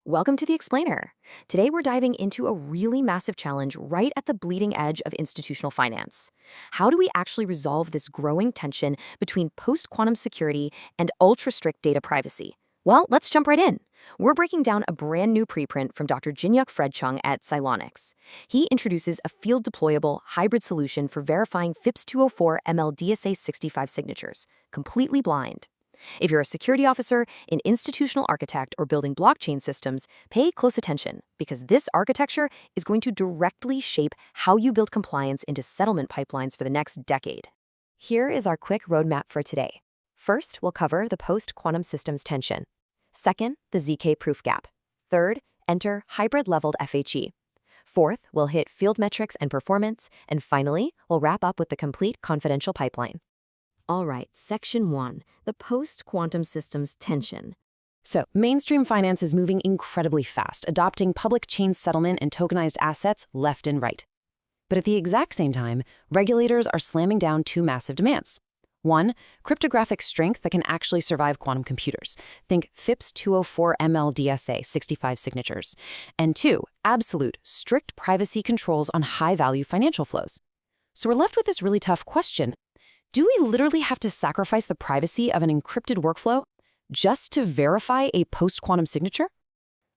Welcome to the Explainer. Today we're diving into a really massive challenge right at the bleeding edge of institutional finance. How do we actually resolve this growing tension between post-quantum security and ultra-strict data privacy? Well, let's jump right in. We're breaking down a brand new preprint from Dr. Jinyuk Fredchung at Cylonics. He introduces a field-deployable hybrid solution for verifying FIPS 204 MLDSA 65 signatures, completely blind. If you're a security officer, an institutional architect, or building blockchain systems, pay close attention because this architecture is going to directly shape how you build compliance into settlement pipelines for the next decade. Here is our quick roadmap for today. First, we'll cover the post-quantum systems tension. Second, the ZK proof gap. Third, enter hybrid-leveled FHE. Fourth, we'll hit field metrics and performance. And finally, we'll wrap up with the complete confidential pipeline. All right, Section 1, the post-quantum systems tension. So, mainstream finance is moving incredibly fast, adopting public chain settlement and tokenized assets left and right. But at the exact same time, regulators are slamming down two massive demands. One, cryptographic strength that can actually survive quantum computers. Think FIPS 204 MLDSA 65 signatures. And two, absolute, strict privacy controls on high-value financial flows. So we're left with this really tough question. Do we literally have to sacrifice the privacy of an encrypted workflow just to verify a post-quantum signature?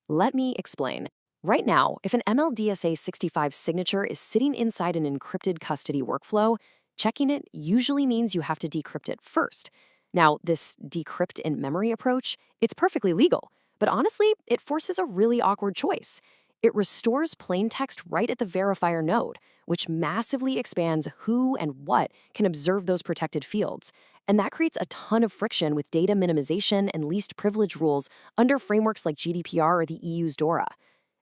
Let me explain. Right now, if an MLDSA 65 signature is sitting inside an encrypted custody workflow, checking it usually means you have to decrypt it first. Now, this decrypt-in-memory approach, it's perfectly legal, but honestly, it forces a really awkward choice. It restores plain text right at the verifier node, which massively expands who and what can observe those protected fields. And that creates a ton of friction with data minimization and least privilege rules under frameworks like GDPR or the EU's DORA.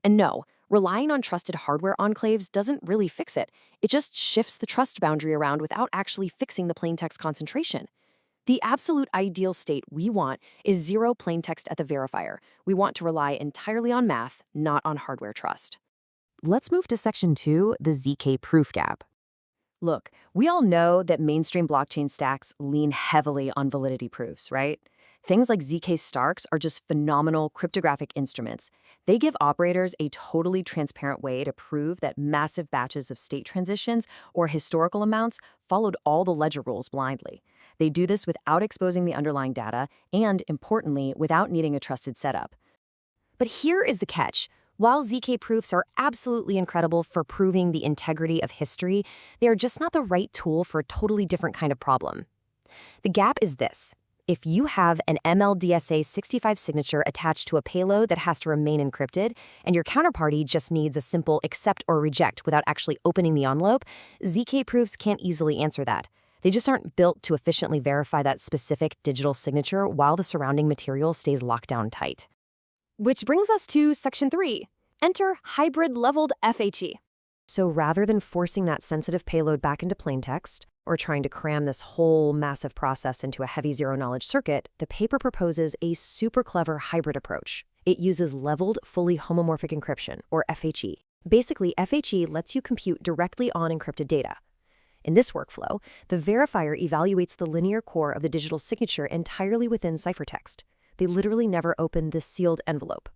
And no, relying on trusted hardware enclaves doesn't really fix it. It just shifts the trust boundary around without actually fixing the plain text concentration. The absolute ideal state we want is zero plain text at the verifier. We want to rely entirely on math, not on hardware trust. Let's move to Section 2, the ZK proof gap. Look, we all know that mainstream blockchain stacks lean heavily on validity proofs, right? Things like ZK Starks are just phenomenal cryptographic instruments. They give operators a totally transparent way to prove that massive batches of state transitions or historical amounts followed all the ledger rules blindly. They do this without exposing the underlying data and, importantly, without needing a trusted setup. But here is the catch. While ZK proofs are absolutely incredible for proving the integrity of history, they are just not the right tool for a totally different kind of problem. The gap is this. If you have an MLDSA 65 signature attached to a payload that has to remain encrypted, and your counterparty just needs a simple accept or reject without actually opening the envelope, ZK proofs can't easily answer that. They just aren't built to efficiently verify that specific digital signature while the surrounding material stays locked down tight. Which brings us to Section 3. Enter hybrid-leveled FHE. So rather than forcing that sensitive payload back into plain text, or trying to cram this whole massive process into a heavy zero-knowledge circuit, the paper proposes a super clever hybrid approach. It uses leveled, fully homomorphic encryption, or FHE. Basically, FHE lets you compute directly on encrypted data. In this workflow, the verifier evaluates the linear core of the digital signature entirely within ciphertext. They literally never open this sealed envelope.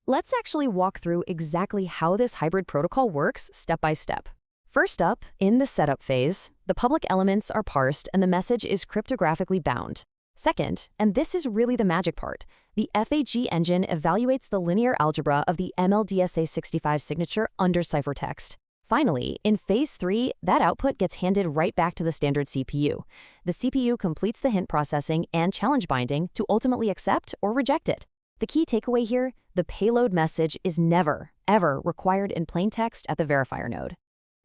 Let's actually walk through exactly how this hybrid protocol works step by step. First up, in the setup phase, the public elements are parsed and the message is cryptographically bound. Second, and this is really the magic part, the FHE engine evaluates the linear algebra of the MLDSA 65 signature under ciphertext. Finally, in Phase 3, that output gets handed right back to the standard CPU. The CPU completes the hint processing and challenge binding to ultimately accept or reject it. The key takeaway here, the payload message is never, ever required in plain text at the verifier node.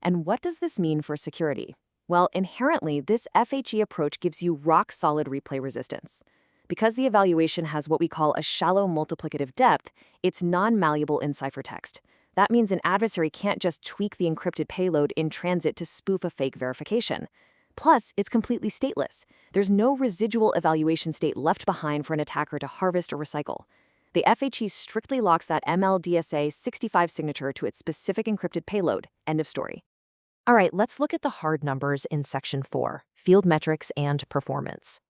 And what does this mean for security? Well, inherently, this FHE approach gives you rock-solid replay resistance. Because the evaluation has what we call a shallow multiplicative depth, it's non-malleable in ciphertext. That means an adversary can't just tweak the encrypted payload in transit to spoof a fake verification. Plus, it's completely stateless. There's no residual evaluation state left behind for an attacker to harvest or recycle. The FHE strictly locks that MLDSA 65 signature to its specific encrypted payload. End of story. All right, let's look at the hard numbers in Section 4, field metrics and performance.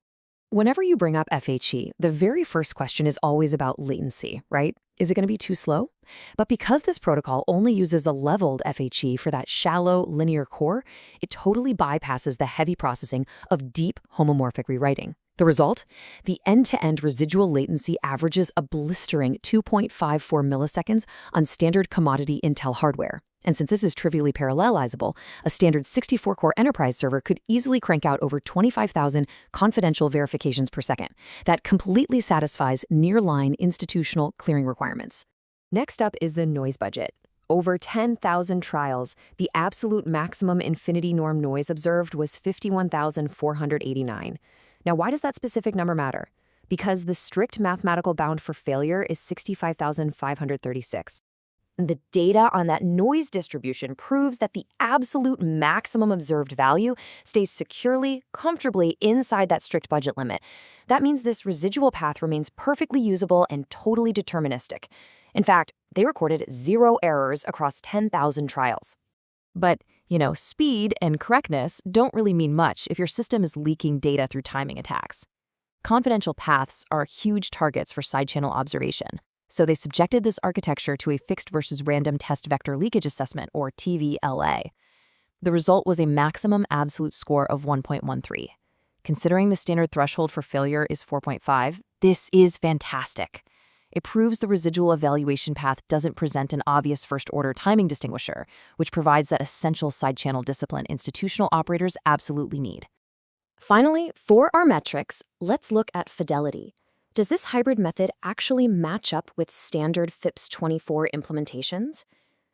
Whenever you bring up FHE, the very first question is always about latency, right? Is it going to be too slow? But because this protocol only uses a leveled FHE for that shallow linear core, it totally bypasses the heavy processing of deep homomorphic rewriting. The result? The end-to-end residual latency averages a blistering 2.54 milliseconds on standard commodity Intel hardware. And since this is trivially parallelizable, a standard 64-core enterprise server could easily crank out over 25,000 confidential verifications per second. That completely satisfies near-line institutional clearing requirements. Next up is the noise budget. Over 10,000 trials, the absolute maximum infinity norm noise observed was 51,489. Now, why does that specific number matter? Because the strict mathematical bound for failure is 65,536. The data on that noise distribution proves that the absolute maximum observed value stays securely, comfortably inside that strict budget limit. That means this residual path remains perfectly usable and totally deterministic. In fact, they recorded 0 errors across 10,000 trials. But, speed and correctness don't really mean much if your system is leaking data through timing attacks. Confidential paths are huge targets for side-channel observation. So they subjected this architecture to a fixed versus random test vector leakage assessment, or TVLA. The result was a maximum absolute score of 1.13. Considering the standard threshold for failure is 4.5, this is fantastic. It proves the residual evaluation path doesn't present an obvious first-order timing distinguisher, which provides that essential side-channel discipline institutional operators absolutely need. Finally, for our metrics, let's look at fidelity. Does this hybrid method actually match up with standard FIPS 24 implementations?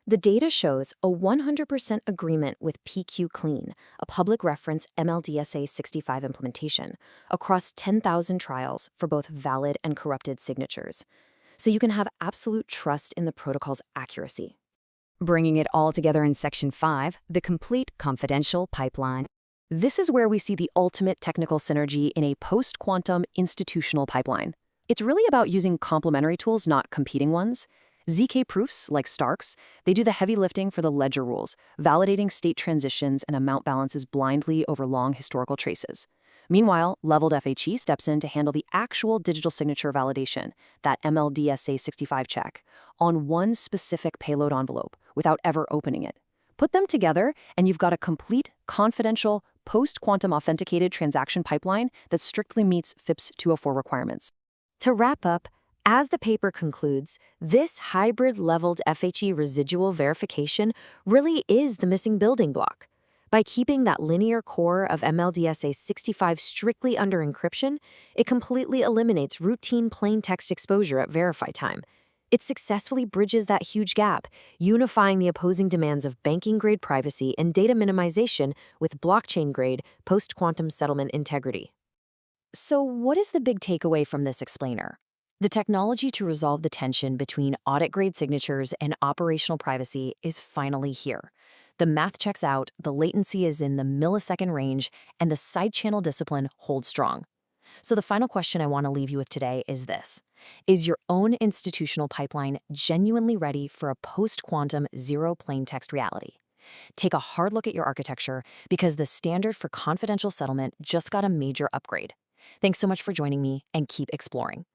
The data shows a 100% agreement with PQ Clean, a public reference MLDSA 65 implementation, across 10,000 trials for both valid and corrupted signatures. So you can have absolute trust in the protocol's accuracy. Bringing it all together in Section 5, the complete confidential pipeline. This is where we see the ultimate technical synergy in a post-quantum institutional pipeline. It's really about using complementary tools, not competing ones. ZK proofs, like Stark's, they do the heavy lifting for the ledger rules, validating state transitions and amount balances blindly over long historical traces. Meanwhile, leveled FHE steps in to handle the actual digital signature validation, that MLDSA 65 check, on one specific payload envelope without ever opening it. Put them together, and you've got a complete, confidential, post-quantum authenticated transaction pipeline that strictly meets FIPS 204 requirements. To wrap up, as the paper concludes, this hybrid-leveled FHE residual verification really is the missing building block. By keeping that linear core of MLDSA 65 strictly under encryption, it completely eliminates routine plain text exposure at verify time. It successfully bridges that huge gap, unifying the opposing demands of banking-grade privacy and data minimization with blockchain-grade post-quantum settlement integrity. So what is the big takeaway from this explainer? The technology to resolve the tension between audit-grade signatures and operational privacy is finally here. The math checks out, the latency is in the millisecond range, and the side-channel discipline holds strong. So the final question I want to leave you with today is this. Is your own institutional pipeline genuinely ready for a post-quantum zero plain text reality? Take a hard look at your architecture because the standard for confidential settlement just got a major upgrade. Thanks so much for joining me, and keep exploring.